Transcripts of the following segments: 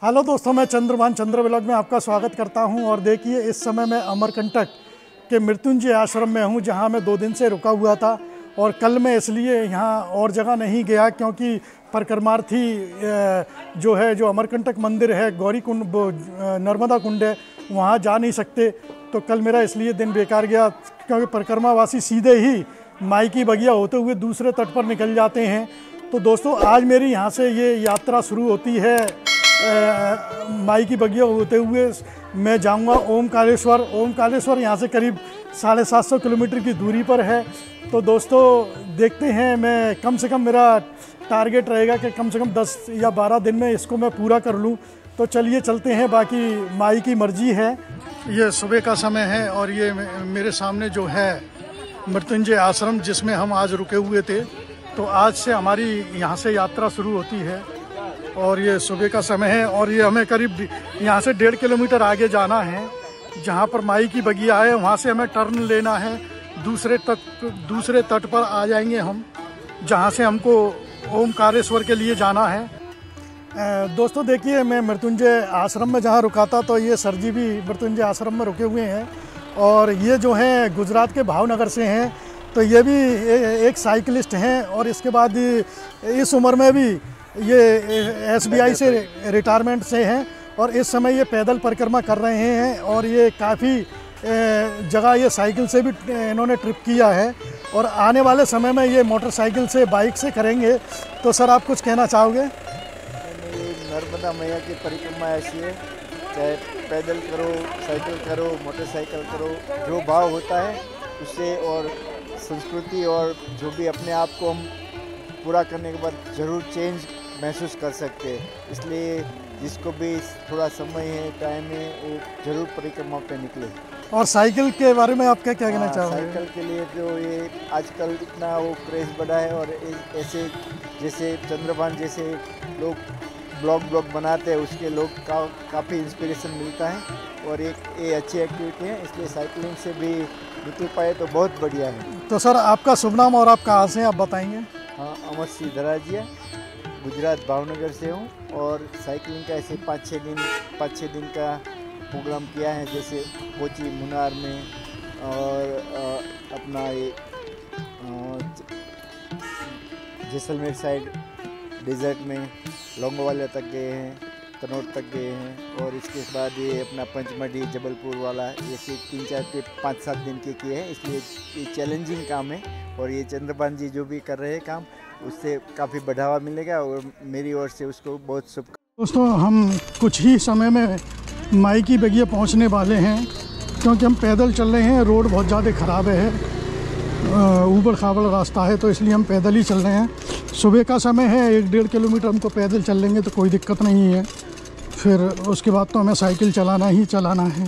Hello दोस्तों, मैं चंद्रभान चंद्र vlog में आपका स्वागत करता हूं। और देखिए, इस समय मैं अमरकंटक के मृत्युंजय आश्रम में हूं, जहां मैं 2 दिन से रुका हुआ था। और कल मैं इसलिए यहां और जगह नहीं गया क्योंकि परिक्रमार्थी जो अमरकंटक मंदिर है, गौरी कुंड, नर्मदा कुंड है, वहां जा नहीं सकते। तो कल मेरा इसलिए दिन बेकार गया क्योंकि परिक्रमावासी सीधे ही माई की बगिया होते हुए दूसरे तट पर निकल जाते हैं। तो दोस्तों, आज मेरी यहाँ से ये यात्रा शुरू होती है। माई की बगिया होते हुए मैं जाऊंगा ओमकारेश्वर। ओमकारेश्वर यहाँ से करीब 750 किलोमीटर की दूरी पर है। तो दोस्तों, देखते हैं, मैं कम से कम मेरा टारगेट रहेगा कि कम से कम 10 या 12 दिन में इसको मैं पूरा कर लूँ। तो चलिए चलते हैं, बाकी माई की मर्जी है। ये सुबह का समय है और ये मेरे सामने जो है मृत्युंजय आश्रम, जिसमें हम आज रुके हुए थे। तो आज से हमारी यहाँ से यात्रा शुरू होती है और ये सुबह का समय है। और ये हमें करीब यहाँ से 1.5 किलोमीटर आगे जाना है, जहाँ पर माई की बगिया है। वहाँ से हमें टर्न लेना है, दूसरे तट पर आ जाएंगे हम, जहाँ से हमको ओमकारेश्वर के लिए जाना है। दोस्तों देखिए, मैं मृत्युंजय आश्रम में जहाँ रुका था, तो ये सर जी भी मृत्युंजय आश्रम में रुके हुए हैं। और ये जो हैं गुजरात के भावनगर से हैं। तो ये भी एक साइकिलिस्ट हैं और इसके बाद इस उम्र में भी ये SBI से रिटायरमेंट से हैं और इस समय ये पैदल परिक्रमा कर रहे हैं। और ये काफ़ी जगह ये साइकिल से भी इन्होंने ट्रिप किया है और आने वाले समय में ये मोटरसाइकिल से, बाइक से करेंगे। तो सर, आप कुछ कहना चाहोगे? नर्मदा मैया की परिक्रमा ऐसी है, चाहे पैदल करो, साइकिल करो, मोटरसाइकिल करो, जो भाव होता है उससे और संस्कृति और जो भी अपने आप को हम पूरा करने के बाद ज़रूर चेंज महसूस कर सकते हैं। इसलिए जिसको भी थोड़ा समय है, टाइम है, वो ज़रूर परिक्रमा पे निकले। और साइकिल के बारे में आप क्या कहना चाहोगे? साइकिल के लिए जो ये आजकल इतना वो क्रेज़ बढ़ा है और ऐसे जैसे चंद्रभान जैसे लोग ब्लॉग बनाते हैं, उसके लोग काफ़ी इंस्पिरेशन मिलता है और ये अच्छी एक्टिविटी है। इसलिए साइकिलिंग से भी निकल पाए तो बहुत बढ़िया है। तो सर, आपका शुभ नाम और आप कहाँ से हैं, आप बताएंगे? हाँ, अमर सिंह धराजिया, गुजरात भावनगर से हूँ। और साइकिलिंग का ऐसे 5-6 दिन का प्रोग्राम किया है, जैसे कोची, मुनार में और अपना ये जैसलमेर साइड डेजर्ट में लोंगोवालिया तक गए हैं, कनौर तक गए हैं। और इसके बाद ये अपना पंचमढ़ी, जबलपुर वाला, ऐसे 3-4 ट्रिप 5-7 दिन के किए हैं। इसलिए ये चैलेंजिंग काम है और ये चंद्रभान जी जो भी कर रहे हैं काम, उससे काफ़ी बढ़ावा मिलेगा और मेरी ओर से उसको बहुत शुभ। दोस्तों, हम कुछ ही समय में माई की बगिया पहुंचने वाले हैं क्योंकि हम पैदल चल रहे हैं। रोड बहुत ज़्यादा ख़राब है, ऊबड़ खाबड़ रास्ता है, तो इसलिए हम पैदल ही चल रहे हैं। सुबह का समय है, 1-1.5 किलोमीटर हम तो पैदल चल लेंगे तो कोई दिक्कत नहीं है। फिर उसके बाद तो हमें साइकिल चलाना ही चलाना है।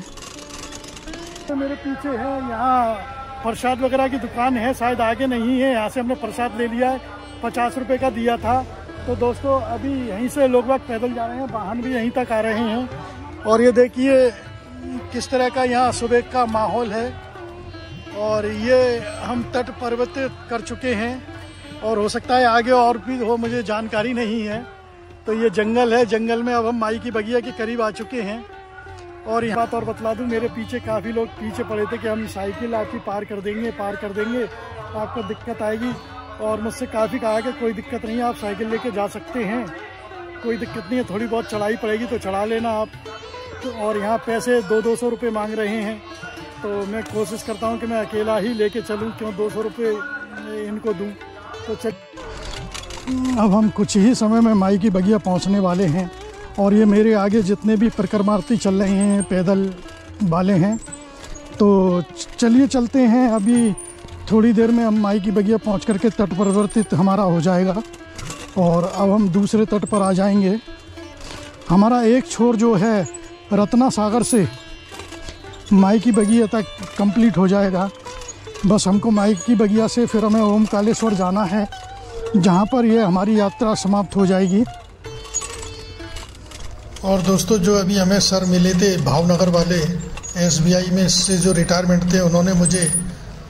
तो मेरे पीछे है, यहाँ प्रसाद वगैरह की दुकान है, शायद आगे नहीं है। यहाँ से हमने प्रसाद ले लिया है, 50 रुपये का दिया था। तो दोस्तों, अभी यहीं से लोग बाग पैदल जा रहे हैं, वाहन भी यहीं तक आ रहे हैं। और ये देखिए किस तरह का यहाँ सुबह का माहौल है। और ये हम तट परिवर्तित कर चुके हैं और हो सकता है आगे और भी हो, मुझे जानकारी नहीं है। तो ये जंगल है, जंगल में अब हम माई की बगिया के करीब आ चुके हैं। और यहाँ बात और बतला दूँ, मेरे पीछे काफ़ी लोग पीछे पड़े थे कि हम साइकिल आपकी पार कर देंगे, आपको दिक्कत आएगी। और मुझसे काफ़ी कहा कि कोई दिक्कत नहीं है, आप साइकिल लेके जा सकते हैं, कोई दिक्कत नहीं है। थोड़ी बहुत चढ़ाई पड़ेगी तो चढ़ा लेना आप। तो और यहाँ पैसे 200-200 रुपये मांग रहे हैं। तो मैं कोशिश करता हूँ कि मैं अकेला ही लेके चलूँ, क्यों 200 रुपये इनको दूँ। तो अब हम कुछ ही समय में माई की बगिया पहुँचने वाले हैं। और ये मेरे आगे जितने भी परिक्रमार्थी चल रहे हैं, पैदल वाले हैं। तो चलिए चलते हैं। अभी थोड़ी देर में हम माई की बगिया पहुँच करके तट परिवर्तित हमारा हो जाएगा और अब हम दूसरे तट पर आ जाएंगे। हमारा एक छोर जो है रत्ना सागर से माई की बगिया तक कंप्लीट हो जाएगा। बस हमको माई की बगिया से फिर हमें ओमकारेश्वर जाना है, जहाँ पर ये हमारी यात्रा समाप्त हो जाएगी। और दोस्तों, जो अभी हमें सर मिले थे भावनगर वाले, SBI में से जो रिटायरमेंट थे, उन्होंने मुझे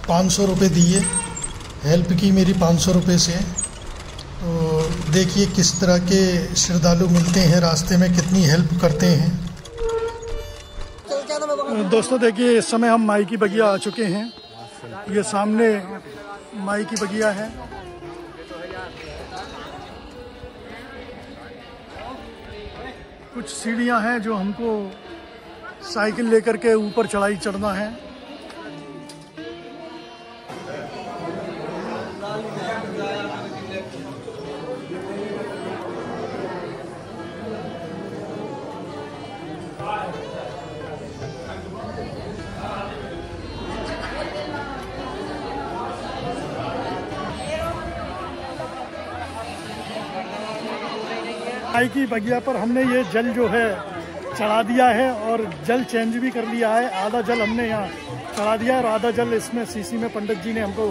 500 रुपये दिए, हेल्प की मेरी 500 रुपये से। तो देखिए किस तरह के श्रद्धालु मिलते हैं रास्ते में, कितनी हेल्प करते हैं। दोस्तों देखिए इस समय हम माई की बगिया आ चुके हैं। ये सामने माई की बगिया है। कुछ सीढ़ियां हैं जो हमको साइकिल लेकर के ऊपर चढ़ाई चढ़ना है। माई की बगिया पर हमने ये जल जो है चढ़ा दिया है और जल चेंज भी कर लिया है। आधा जल हमने यहाँ चढ़ा दिया और आधा जल इसमें सीसी में पंडित जी ने हमको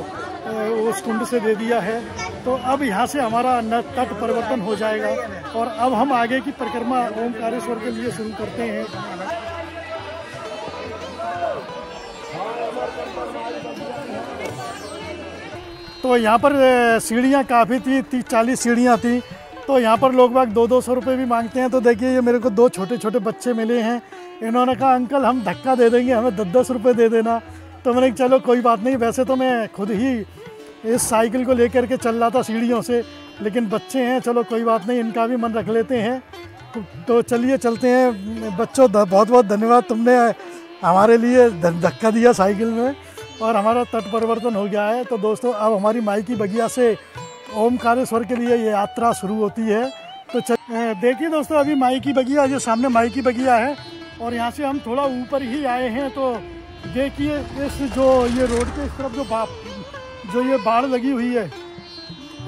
उस कुंड से दे दिया है। तो अब यहाँ से हमारा तट परिवर्तन हो जाएगा और अब हम आगे की परिक्रमा ओमकारेश्वर के लिए शुरू करते हैं। तो यहाँ पर सीढ़ियाँ काफ़ी थी, 30-40 सीढ़ियाँ थी। तो यहाँ पर लोग बाग 200-200 रुपये भी मांगते हैं। तो देखिए ये मेरे को 2 छोटे छोटे बच्चे मिले हैं। इन्होंने कहा अंकल हम धक्का दे देंगे, हमें 10-10 रुपये दे देना। तो मैंने कहा चलो कोई बात नहीं। वैसे तो मैं खुद ही इस साइकिल को लेकर के चल रहा था सीढ़ियों से, लेकिन बच्चे हैं, चलो कोई बात नहीं, इनका भी मन रख लेते हैं। तो चलिए चलते हैं। बच्चों बहुत बहुत धन्यवाद, तुमने हमारे लिए धक्का दिया साइकिल में और हमारा तट परिवर्तन हो गया है। तो दोस्तों अब हमारी माई की बगिया से ओमकारेश्वर के लिए ये यात्रा शुरू होती है। तो देखिए दोस्तों अभी माई की बगिया, ये सामने माई की बगिया है और यहाँ से हम थोड़ा ऊपर ही आए हैं। तो देखिए इस जो ये रोड के इस तरफ जो ये बाड़ लगी हुई है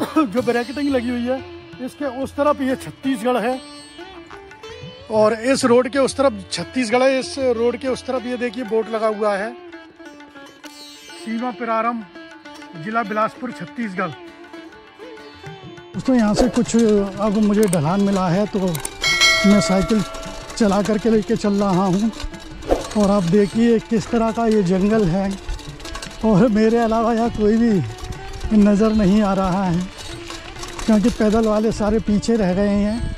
जो ब्रैकेटिंग लगी हुई है, इसके उस तरफ ये छत्तीसगढ़ है और इस रोड के उस तरफ छत्तीसगढ़ है। इस रोड के उस तरफ ये देखिए बोर्ड लगा हुआ है, सीमा प्रारंभ जिला बिलासपुर छत्तीसगढ़। दोस्तों यहाँ से कुछ अब मुझे ढलान मिला है तो मैं साइकिल चला करके लेके चल रहा हूँ और आप देखिए किस तरह का ये जंगल है और मेरे अलावा यहाँ कोई भी नज़र नहीं आ रहा है क्योंकि पैदल वाले सारे पीछे रह गए हैं।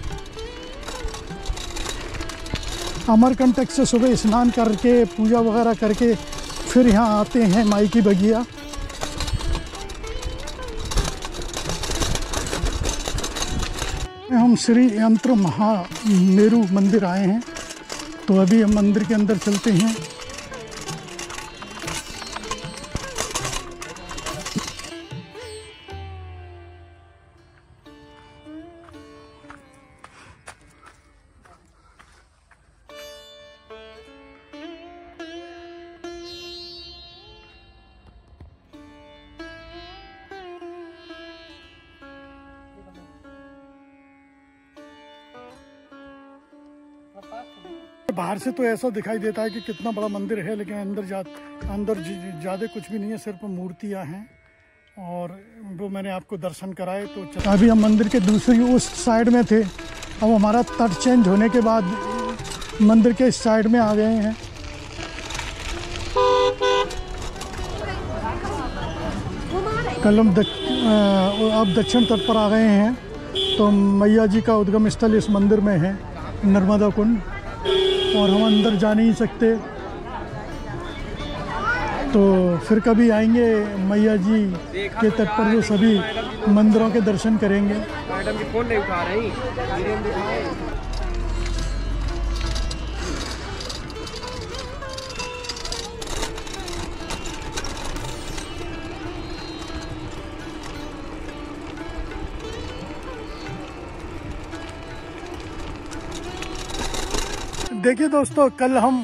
अमरकंटक से सुबह स्नान करके पूजा वगैरह करके फिर यहाँ आते हैं माई की बगिया। हम श्री यंत्र महामेरु मंदिर आए हैं तो अभी हम मंदिर के अंदर चलते हैं। बाहर से तो ऐसा दिखाई देता है कि कितना बड़ा मंदिर है, लेकिन अंदर ज़्यादा कुछ भी नहीं है, सिर्फ मूर्तियां हैं और वो मैंने आपको दर्शन कराए। तो अभी हम मंदिर के दूसरी उस साइड में थे, अब हमारा तट चेंज होने के बाद मंदिर के इस साइड में आ गए हैं। कल हम अब दक्षिण तट पर आ गए हैं। तो मैया जी का उद्गम स्थल इस मंदिर में है, नर्मदा कुंड, और हम अंदर जा नहीं सकते। तो फिर कभी आएंगे मैया जी के तट पर जो सभी मंदिरों के दर्शन करेंगे। मैडम की फोन नहीं उठा रही। देखिए दोस्तों कल हम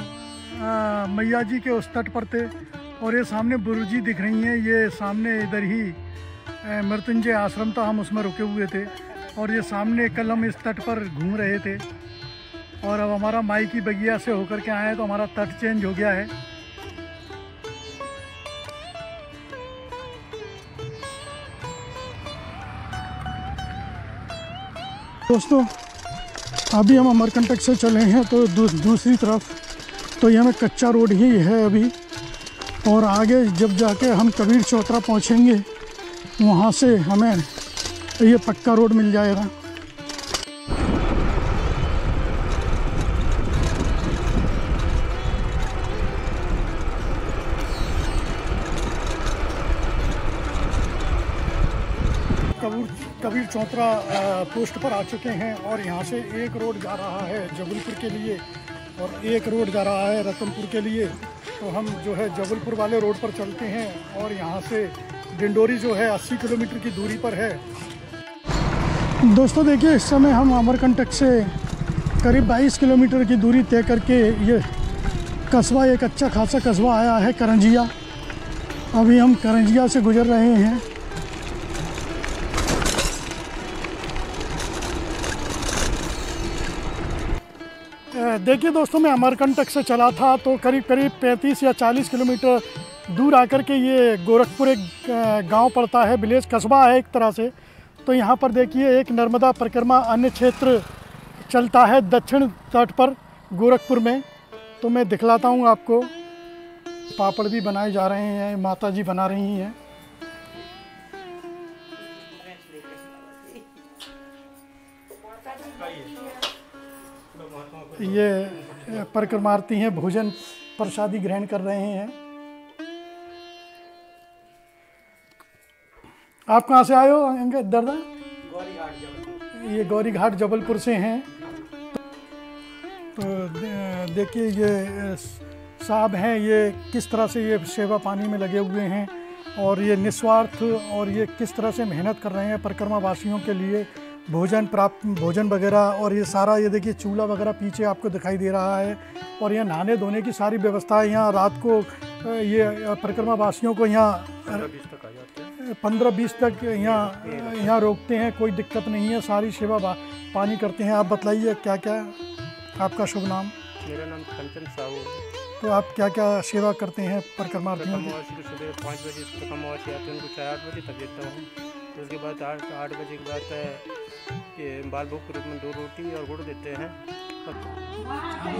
मैया जी के उस तट पर थे और ये सामने बुरुजी दिख रही हैं, ये सामने इधर ही मृत्युंजय आश्रम था, हम उसमें रुके हुए थे और ये सामने कल हम इस तट पर घूम रहे थे और अब हमारा माई की बगिया से होकर के आए हैं तो हमारा तट चेंज हो गया है। दोस्तों अभी हम अमरकंटक से चले हैं तो दूसरी तरफ तो ये हमें कच्चा रोड ही है अभी, और आगे जब जाके हम कबीर चौतरा पहुँचेंगे वहाँ से हमें ये पक्का रोड मिल जाएगा। कबीर चौतरा पोस्ट पर आ चुके हैं और यहाँ से एक रोड जा रहा है जबलपुर के लिए और एक रोड जा रहा है रतनपुर के लिए। तो हम जो है जबलपुर वाले रोड पर चलते हैं और यहाँ से डिंडोरी जो है 80 किलोमीटर की दूरी पर है। दोस्तों देखिए, इस समय हम अमरकंटक से करीब 22 किलोमीटर की दूरी तय करके ये कस्बा, एक अच्छा खासा कस्बा आया है करंजिया। अभी हम करंजिया से गुजर रहे हैं। देखिए दोस्तों, मैं अमरकंटक से चला था तो करीब 35 या 40 किलोमीटर दूर आकर के ये गोरखपुर एक गांव पड़ता है, विलेज कस्बा है एक तरह से। तो यहाँ पर देखिए एक नर्मदा परिक्रमा अन्य क्षेत्र चलता है दक्षिण तट पर गोरखपुर में। तो मैं दिखलाता हूँ आपको। पापड़ भी बनाए जा रहे हैं, माता जी बना रही हैं। ये परिक्रमार्थी हैं, भोजन प्रसादी ग्रहण कर रहे हैं। आप कहाँ से आए हो दर्दा? ये गौरी घाट जबलपुर से हैं। तो देखिए ये साहब हैं, ये किस तरह से ये सेवा पानी में लगे हुए हैं और ये निस्वार्थ और ये किस तरह से मेहनत कर रहे हैं परिक्रमा वासियों के लिए, भोजन वगैरह। और ये सारा ये देखिए चूल्हा वगैरह पीछे आपको दिखाई दे रहा है। और यहाँ नहाने धोने की सारी व्यवस्था है। यहाँ रात को ये परिक्रमा वासियों को यहाँ 15-20 तक यहाँ रोकते हैं, कोई दिक्कत नहीं है, सारी सेवा पानी करते हैं। आप बताइए क्या क्या आपका शुभ नाम? मेरा नाम कंचन साहू है। तो आप क्या क्या सेवा करते हैं परिक्रमार्थियों की? सुबह 5 बजे परिक्रमावासी आते हैं, उनको चाय 8 बजे तक देता हूँ। तो उसके बाद 8 बजे के बाद ये बाल भोग के रूप में 2 रोटी और गुड़ देते हैं।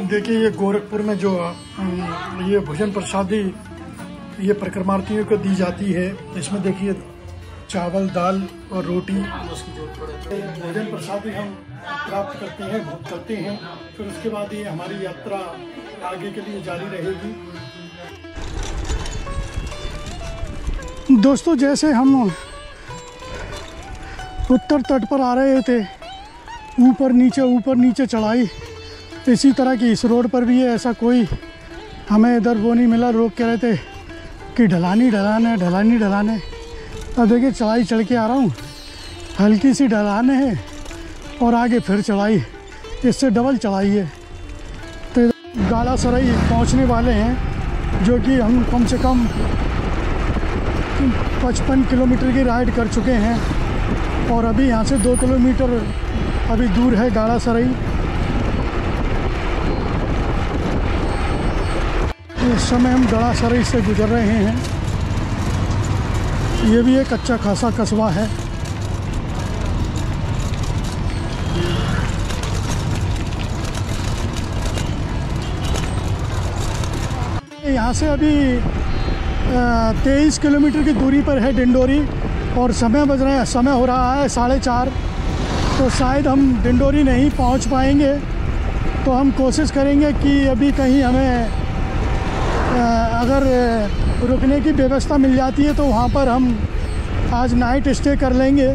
देखिए ये गोरखपुर में जो ये भोजन प्रसादी ये परिक्रमार्थियों को दी जाती है, इसमें देखिए चावल, दाल और रोटी। भोजन प्रसादी हम प्राप्त करते हैं, भोग करते हैं। फिर उसके बाद ये हमारी यात्रा आगे के लिए जारी रहेगी। दोस्तों जैसे हम उत्तर तट पर आ रहे थे, ऊपर नीचे चढ़ाई इसी तरह की इस रोड पर भी है। ऐसा कोई हमें इधर वो नहीं मिला, रोक के रहे थे कि ढलानी ढलाने। अब देखिए चढ़ाई चढ़ के आ रहा हूँ, हल्की सी ढलान है और आगे फिर चढ़ाई, इससे डबल चढ़ाई है। तो गाला सराई पहुँचने वाले हैं, जो कि हम कम से कम 55 किलोमीटर की राइड कर चुके हैं और अभी यहाँ से 2 किलोमीटर अभी दूर है गाला सराई। इस समय हम गाला सराई से गुजर रहे हैं। ये भी एक अच्छा खासा कस्बा है। यहाँ से अभी 23 किलोमीटर की दूरी पर है डिंडोरी और समय हो रहा है 4:30। तो शायद हम डिंडोरी नहीं पहुँच पाएंगे। तो हम कोशिश करेंगे कि अभी कहीं हमें अगर रुकने की व्यवस्था मिल जाती है तो वहाँ पर हम आज नाइट स्टे कर लेंगे,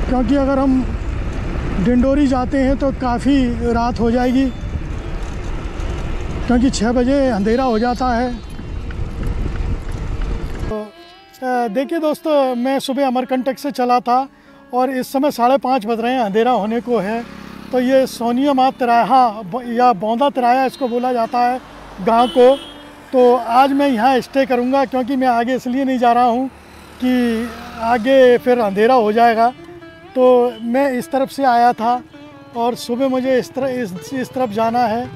क्योंकि अगर हम डिंडोरी जाते हैं तो काफ़ी रात हो जाएगी, क्योंकि 6 बजे अंधेरा हो जाता है। तो देखिए दोस्तों, मैं सुबह अमरकंटक से चला था और इस समय 5:30 बज रहे हैं, अंधेरा होने को है। तो ये सोनिया माँ तिराहा या बौंदा तिराहा इसको बोला जाता है गांव को। तो आज मैं यहाँ स्टे करूँगा, क्योंकि मैं आगे इसलिए नहीं जा रहा हूँ कि आगे फिर अंधेरा हो जाएगा। तो मैं इस तरफ से आया था और सुबह मुझे इस तरफ जाना है।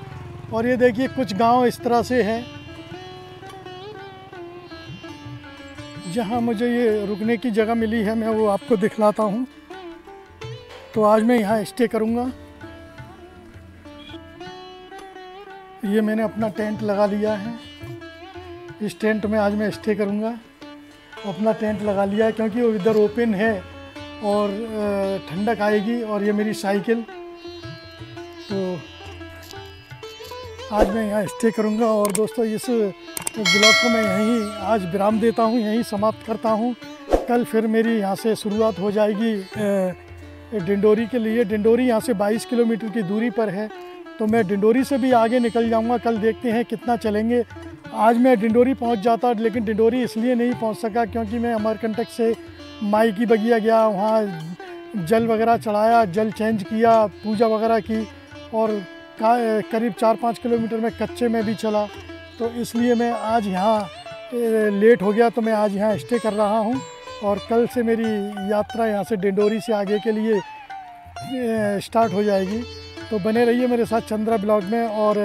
और ये देखिए कुछ गांव इस तरह से है जहाँ मुझे ये रुकने की जगह मिली है, मैं वो आपको दिखलाता हूँ। तो आज मैं यहाँ स्टे करूँगा। ये मैंने अपना टेंट लगा लिया है, इस टेंट में आज मैं स्टे करूँगा। अपना टेंट लगा लिया है क्योंकि वो इधर ओपन है और ठंडक आएगी। और ये मेरी साइकिल, तो आज मैं यहाँ स्टे करूँगा। और दोस्तों इस ब्लॉग को मैं यहीं आज विराम देता हूँ, यहीं समाप्त करता हूँ। कल फिर मेरी यहाँ से शुरुआत हो जाएगी डिंडोरी के लिए। डिंडोरी यहाँ से 22 किलोमीटर की दूरी पर है, तो मैं डिंडोरी से भी आगे निकल जाऊँगा। कल देखते हैं कितना चलेंगे। आज मैं डिंडोरी पहुँच जाता, लेकिन डिंडोरी इसलिए नहीं पहुँच सका क्योंकि मैं अमरकंटक से माई की बगिया गया, वहाँ जल वगैरह चढ़ाया, जल चेंज किया, पूजा वगैरह की, और करीब 4-5 किलोमीटर में कच्चे में भी चला। तो इसलिए मैं आज यहाँ लेट हो गया, तो मैं आज यहाँ स्टे कर रहा हूँ। और कल से मेरी यात्रा यहाँ से डिंडोरी से आगे के लिए स्टार्ट हो जाएगी। तो बने रहिए मेरे साथ चंद्रा ब्लॉग में। और